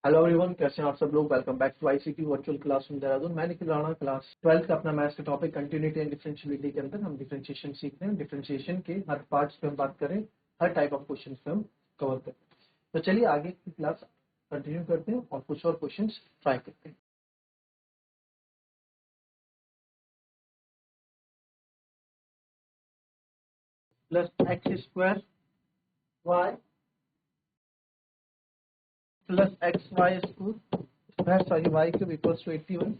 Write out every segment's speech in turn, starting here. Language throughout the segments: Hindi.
हेलो एवरीवन, कैसे हैं आप सब लोग। Welcome back to ICT virtual classroom Dehradun. मैं निखिल राणा, क्लास 12 का अपना मैथ्स का टॉपिक कंटिन्यूटी एंड डिफरेंशियबिलिटी के अंदर हम डिफरेंशिएशन सीख रहे हैं। डिफरेंशिएशन के हर पार्ट्स पे हम बात करें, हर टाइप ऑफ क्वेश्चन पे हम कवर करें। तो चलिए आगे की क्लास कंटिन्यू करते हैं और कुछ और क्वेश्चन ट्राई करते हैं। Plus x square y plus x y square sorry y cube equals to 81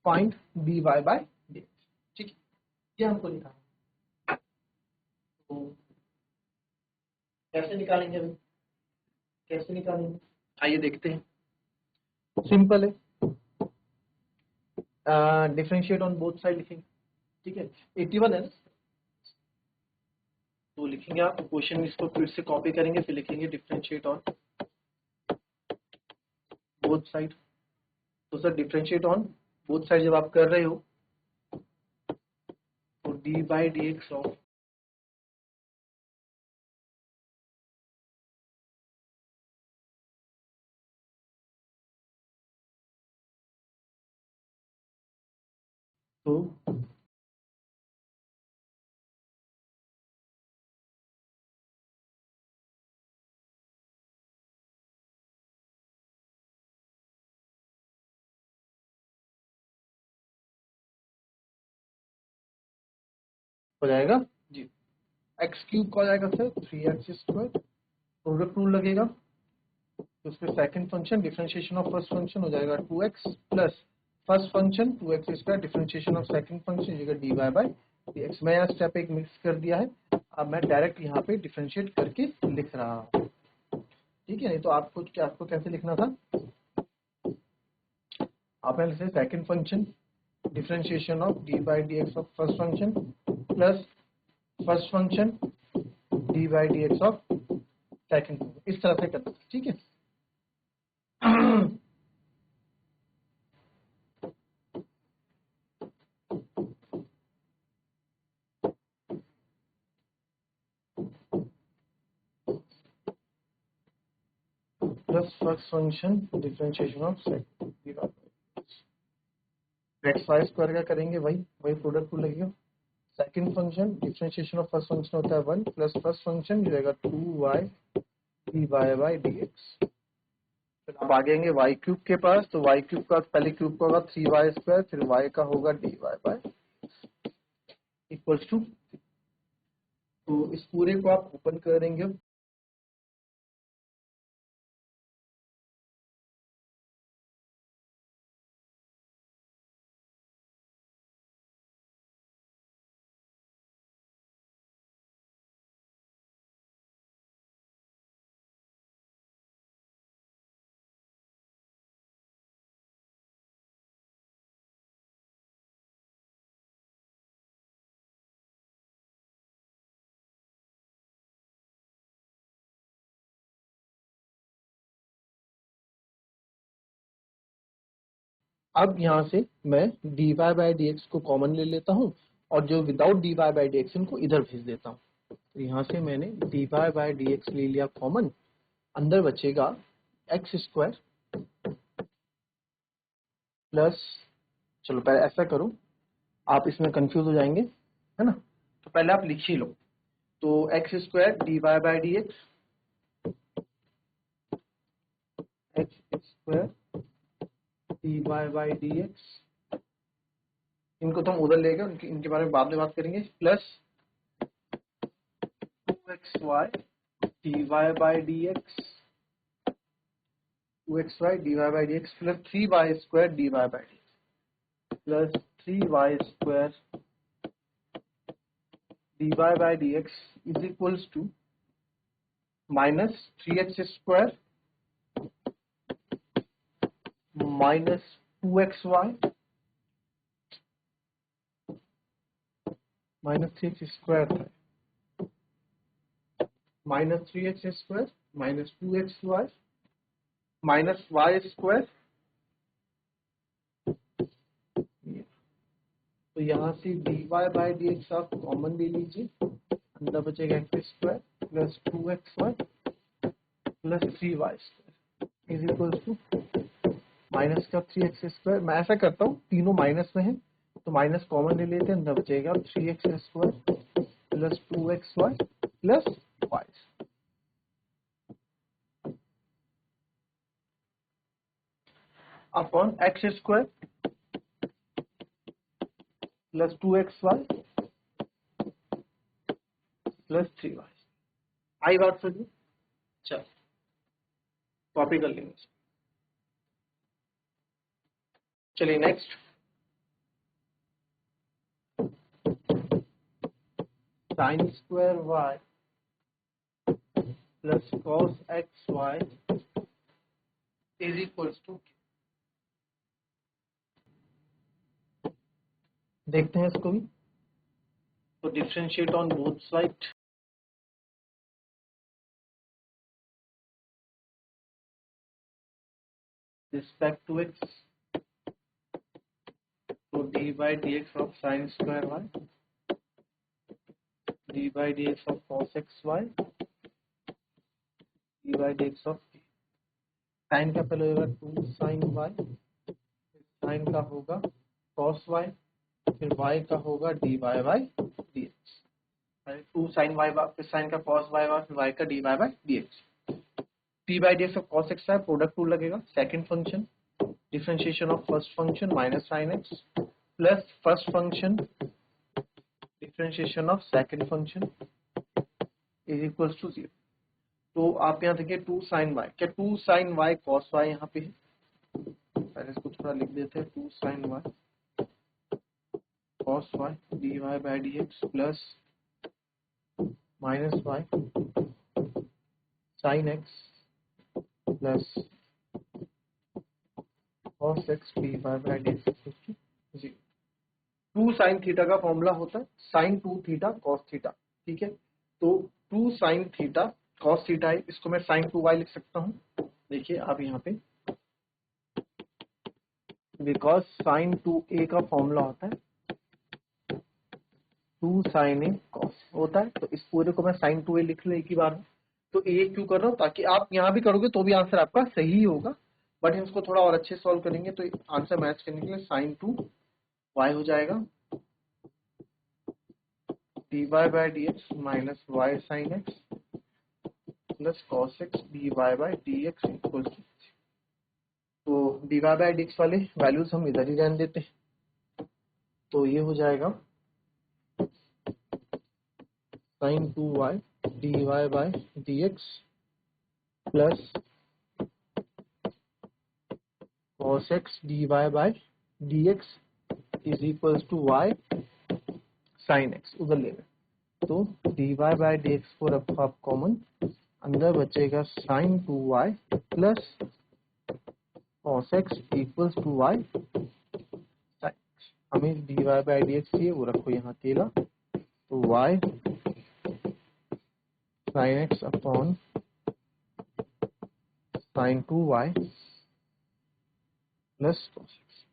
point b y by d. ठीक है, ये हमको लिखा है। तो कैसे निकालेंगे अभी, कैसे निकालेंगे आइए देखते हैं। सिंपल है, डिफरेंशिएट ऑन बोथ साइड लिखेंगे। ठीक है, 81 है ना, तो लिखेंगे आप क्वेश्चन, इसको फिर से कॉपी करेंगे, फिर लिखेंगे डिफरेंशिएट ऑन बोथ साइड। तो sir differentiate on both side जब आप कर रहे हो तो d by D x of तो हो जाएगा जी, एक्स क्यूब का हो जाएगा sir 3x square. Product rule लगेगा, तो उसके second function differentiation of first function हो जाएगा 2x plus first function 2x square differentiation of second function हो जाएगा D Y by D x. मैं यहाँ स्टेप एक मिक्स कर दिया है, अब मैं डायरेक्ट यहाँ पे डिफरेंशिएट करके लिख रहा हूँ। ठीक है, नहीं तो आपको कैसे लिखना था, आप से second function differentiation of d by D x of first function plus first function d by D x of second function, इस तरह से करना। ठीक है, plus first function differentiation of second x y square का करेंगे, वही वही प्रोडक्ट को लगेगा। Second function differentiation of first function होता है 1 प्लस फर्स्ट फंक्शन जो रहेगा 2y D Y by D x. फिर आप आगे आएंगे y क्यूब के पास, तो y क्यूब का पहले क्यूब का होगा 3y स्क्वायर, फिर y का होगा d Y by equals to, तो इस पूरे को आप ओपन करेंगे। अब यहाँ से मैं d Y by D x को कॉमन ले लेता हूँ और जो without d Y by D x इनको इधर भेज देता हूँ। तो यहाँ से मैंने d Y by D x ले लिया कॉमन, अंदर बचेगा एक्स स्क्वायर प्लस, चलो पहले ऐसा करो, आप इसमें कंफ्यूज हो जाएंगे है ना, तो पहले आप लिख ही लो। तो x square d Y by D x, x square d Y by D x, इनको तो हम उधर लेंगे, इनके बारे में बाद में बात करेंगे, plus 2xy d Y by D x, 2xy d Y by D x plus 3y square d Y by D x plus 3y square d Y by D x is equals to minus 3x square minus 2xy minus 3x square minus 3x square minus 2xy minus y square. तो यहाँ से dy बाई डी एक्स आप कॉमन ले लीजिए, अंदर बचेगा x square plus 2xy plus 3y square is equal to minus का 3x स्क्वायर। मैं ऐसा करता हूँ, तीनों माइनस में है तो माइनस कॉमन ले लेते हैं, अंदर बचेगा 3x square plus 2xy plus y upon x square plus 2xy plus 3y। आई बात समझिए? चल कॉपी कर लेंगे। चलिए next, sine square y plus cos x y is equals to, देखते हैं इसको भी। तो differentiate on both side, respect to x, तो d by D x of sine square y d by D x of cos x y d by D x of sign का पहले होगा 2 साइन वाई, साइन का होगा कॉस वाई, फिर y का होगा d Y by D x. 2 sine y फिर साइन का कॉस वाई फिर y का d Y by D x. D by D x of cos x है, प्रोडक्ट रूल लगेगा। Second function differentiation of first function minus sine x plus first function differentiation of second function is equals to 0। तो आप यहाँ देखिए 2 साइन वाई, क्या 2 साइन वाई कॉस वाई यहाँ पे है, पहले इसको थोड़ा लिख देते हैं। 2 sine y cos y d Y by D x plus minus Y sine x plus cos x D Y by D x 0। 2 sine theta का फॉर्मूला होता है साइन 2 थीटा कॉस थीटा, ठीक है। तो 2 साइन थीटा कॉस थीटा है, इसको मैं साइन 2y लिख सकता हूँ। देखिए आप यहाँ पे, बिकॉज साइन 2a का फॉर्मूला होता है 2 साइन ए कॉस होता है, तो इस पूरे को मैं साइन 2a लिख लूँ एक ही बार में। तो a क्यों कर रहा हूँ, ताकि आप यहाँ भी करोगे तो भी आंसर आपका सही होगा, बट हम इसको थोड़ा और अच्छे सॉल्व करेंगे तो आंसर मैच करने के लिए साइन 2y हो जाएगा D Y by D x minus Y sine x plus cos x D Y by D X equal to, तो D Y by D X वाले वैल्यूज हम इधर ही रहने देते हैं। तो ये हो जाएगा sine 2y D Y by D x plus cos x D Y by D x is equals to Y sine X उधर ले लें। तो D Y by D x को रखो आप कॉमन, अंदर बचेगा sine 2y plus cos X equals to Y sine X. हमें D Y by D X चाहिए, वो रखो यहाँ अकेला, तो y sine X upon sine 2y plus cos x,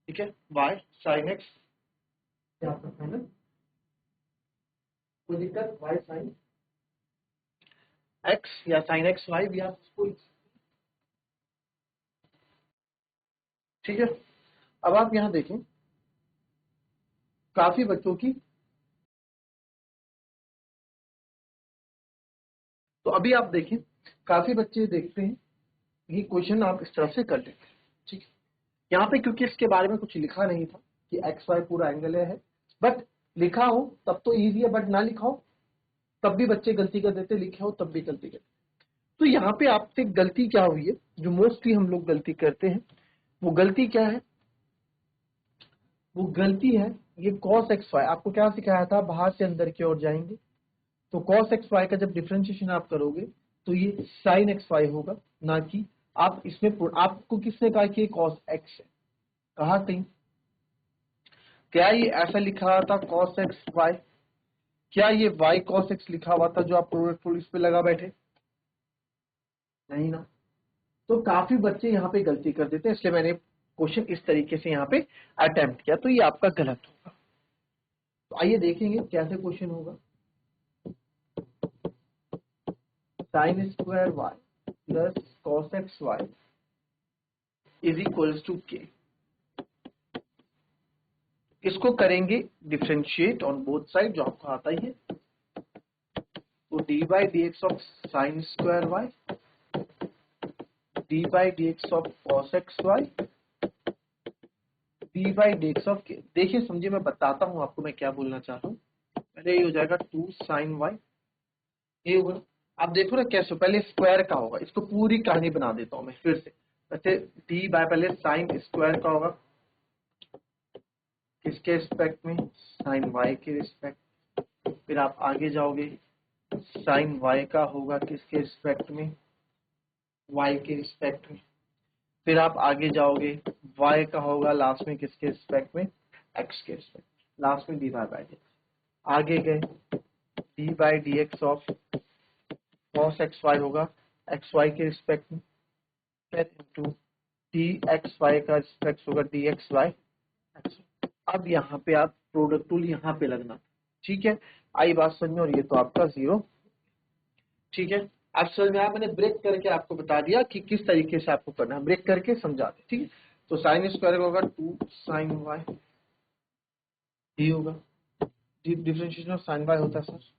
ठीक है। y साइन एक्स क्या करना है ना, कोई दिक्कत, y साइन x या साइन एक्स वाई भी आप इसको, ठीक है। अब आप यहां देखें, काफी बच्चों की, तो अभी आप देखें काफी बच्चे देखते हैं ये क्वेश्चन आप इस तरह से कर लेते हैं, ठीक है। यहाँ पे क्योंकि इसके बारे में कुछ लिखा नहीं था कि एक्स वाई पूरा एंगल है, बट लिखा हो तब तो इजी है, बट ना लिखा हो तब भी बच्चे गलती कर देते, लिखे हो तब भी गलती करते। तो यहाँ पे आपसे गलती क्या हुई है, जो मोस्टली हम लोग गलती करते हैं, वो गलती क्या है, वो गलती है ये cos एक्स वाई। आपको क्या सिखाया था, बाहर से अंदर की ओर जाएंगे, तो cos एक्स वाई का जब डिफरेंशिएशन आप करोगे तो ये sin एक्स वाई होगा, ना कि आप इसमें, आपको किसने कहा कि ये cos एक्स है, कहा कहीं, क्या ये ऐसा लिखा हुआ था cos एक्स वाई, क्या ये y cos एक्स लिखा हुआ था जो आप प्रोडक्ट रूल इस पे लगा बैठे, नहीं ना। तो काफी बच्चे यहाँ पे गलती कर देते हैं, इसलिए मैंने क्वेश्चन इस तरीके से यहाँ पे अटेम्प्ट किया, तो ये आपका गलत होगा। तो आइए देखेंगे कैसे क्वेश्चन होगा। Sine square y plus cos x y is equals to k. इसको करेंगे डिफरेंशिएट ऑन बोथ साइड, जो आपको आता ही है। तो d by D x of sine square y d by D x of cos x y d by D x of के। देखिए समझिए, मैं बताता हूं आपको मैं क्या बोलना चाह रहा हूँ। पहले ये हो जाएगा 2 साइन वाई, ये होगा। आप देखो ना कैसे, पहले स्क्वायर का होगा, इसको पूरी कहानी बना देता हूं मैं फिर से। वैसे डी बाय पहले साइन स्क्वायर का होगा, किसके रिस्पेक्ट में, साइन वाई के रिस्पेक्ट। फिर आप आगे जाओगे, साइन वाई का होगा किसके रिस्पेक्ट में, वाई के रिस्पेक्ट में। फिर आप आगे जाओगे, वाई का होगा लास्ट में किसके रिस्पेक्ट में, एक्स के रिस्पेक्ट, लास्ट में डी वाई बाई डी। आगे गए, d by D x of cos x y होगा एक्स वाई के रिस्पेक्ट में, फिर इंटू डी एक्स वाई का रिस्पेक्ट होगा डी एक्स वाई एक्स। अब यहाँ पे आप प्रोडक्ट टूल यहाँ पे लगना, ठीक है। आई बात समझ में, और ये तो आपका 0, ठीक है। अब समझ में आया, मैंने ब्रेक करके आपको बता दिया कि किस तरीके से आपको करना है, ब्रेक करके समझा दे, ठीक है। तो साइन स्क्वायर होगा 2 साइन वाई, डी होगा डिफरेंशिएशन ऑफ साइन वाई होता है सर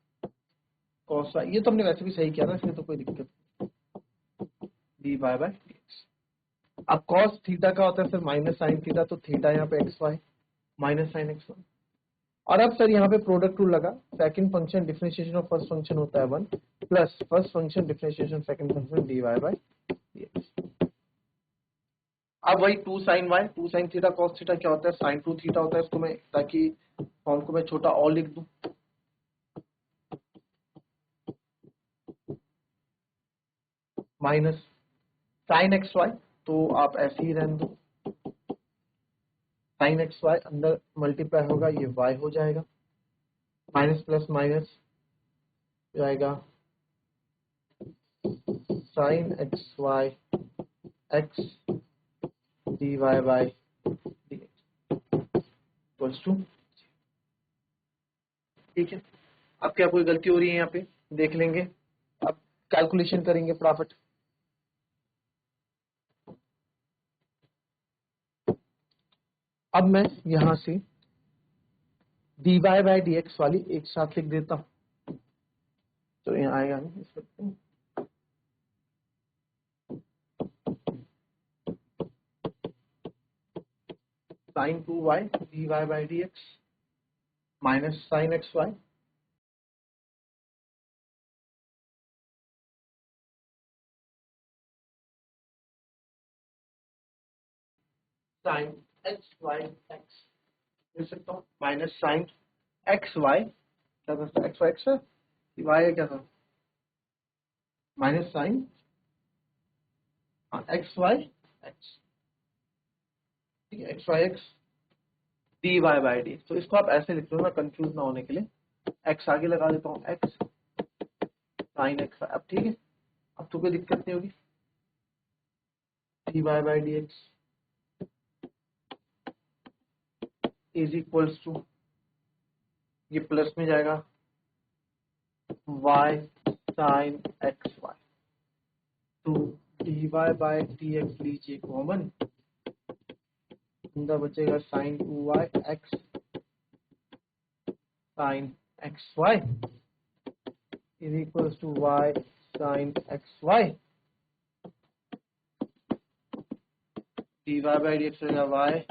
कॉस वाई, ये तो हमने वैसे भी सही किया ना, इसमें तो कोई दिक्कत नहीं, d Y by D x. अब कॉस थीटा का होता है सर माइनस साइन थीटा, तो थीटा यहाँ पे x y minus sine x y. और अब सर यहाँ पे प्रोडक्ट रूल लगा, second function differentiation of first function होता है 1 plus first function differentiation second function d Y by D x. अब वही 2 sine y 2 sine theta cos theta क्या होता है, साइन 2 थीटा होता है। इसको मैं, ताकि फॉर्म को मैं छोटा और लिख दूं, माइनस साइन एक्स वाई, तो आप ऐसे ही रहने दो, साइन एक्स वाई अंदर मल्टीप्लाई होगा, ये वाई हो जाएगा, माइनस प्लस माइनस जाएगा sine x y x D Y by D x two, ठीक है। अब क्या कोई गलती हो रही है यहाँ पे, देख लेंगे। अब कैलकुलेशन करेंगे प्रॉफिट। अब मैं यहां से d Y by D x वाली एक साथ लिख देता हूं, तो यहाँ आएगा नहीं, sine 2 y d Y by D x minus sine x y sine x y x, लिख सकता हूँ माइनस साइन एक्स वाई, क्या था एक्स वाई एक्स है, वाई क्या था, minus sine x y x, ठीक है, x y x D Y by d. तो इसको आप ऐसे लिख लो ना, कंफ्यूज ना होने के लिए, एक्स आगे लगा देता हूँ, एक्स साइन एक्स। अब ठीक है, अब तो कोई दिक्कत नहीं होगी, d Y by D x is equals to, ये प्लस में जाएगा y साइन एक्स वाई, तो D Y by D x लीजिए कॉमन, अंदर बचेगा sine 2y x sine x y is equals to y sine x y, d Y by D x हो जाएगा y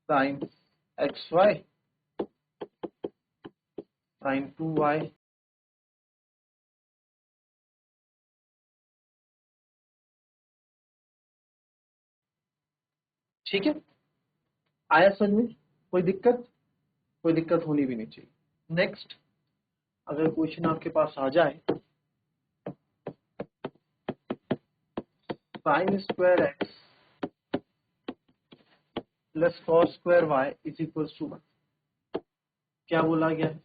sine x y sine 2y, ठीक है। आया समझ में, कोई दिक्कत, कोई दिक्कत होनी भी नहीं चाहिए। नेक्स्ट, अगर क्वेश्चन आपके पास आ जाए, sine square x plus cos square y is equals to 1, क्या बोला गया है,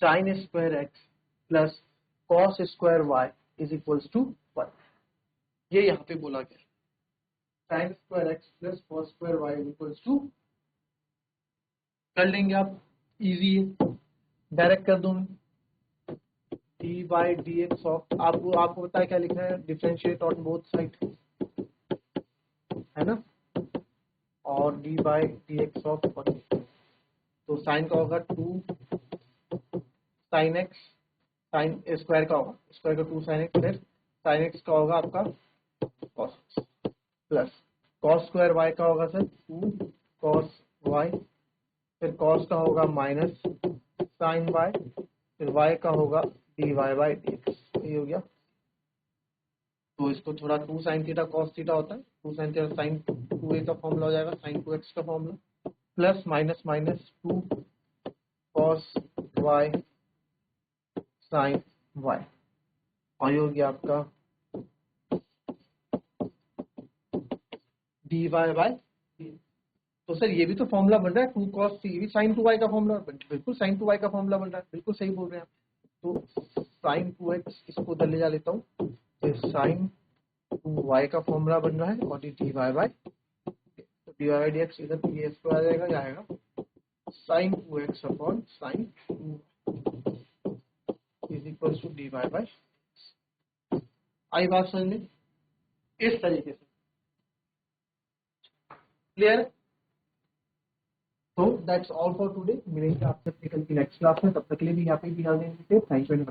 sine square x plus cos square y is equals to 1, ये यहाँ पे बोला गया, sine square x plus cos square y is equals to, कर लेंगे आप, इजी है, डायरेक्ट कर दूं, d by D x of, आपको पता है क्या लिखना है, डिफरेंशिएट ऑन बोथ साइड, है ना, और D by D x of, तो साइन का होगा 2 साइन एक्स, साइन स्क्वायर का होगा, स्क्वायर का 2 साइन एक्स, फिर साइन एक्स का होगा आपका cos, plus cos square y का होगा सर 2 कॉस वाई, फिर कॉस का होगा माइनस साइन वाई, फिर वाई का होगा d Y by D x, ये हो गया। तो इसको थोड़ा 2 साइन थीटा कॉस थीटा होता है, 2 साइन थीटा साइन 2a का फॉर्मूला हो जाएगा, साइन 2x का formula, plus minus minus 2 cos y sine y, और ये हो गया आपका डी वाई बाई। तो सर ये भी तो फॉर्मूला बन रहा है 2 cos c, ये भी sin 2y का फॉर्मूला, बिल्कुल sin 2y का फॉर्मूला बन रहा है, बिल्कुल सही बोल रहे हैं आप। तो sin 2x इसको उधर ले जा लेता हूँ, तो sin 2y का फॉर्मूला बन रहा है, और डी वाई बाई, तो D Y by D X इधर ये इसको आ जाएगा, क्या आएगा sin 2x upon sin 2 is equal to D Y by. आई बात समझ में, इस तरीके से क्लियर। तो दैट्स ऑल फॉर टुडे, मिलेंगे आपसे कल की नेक्स्ट क्लास में, तब तक के लिए भी यहाँ पे भी ध्यान देंगे। Thank you.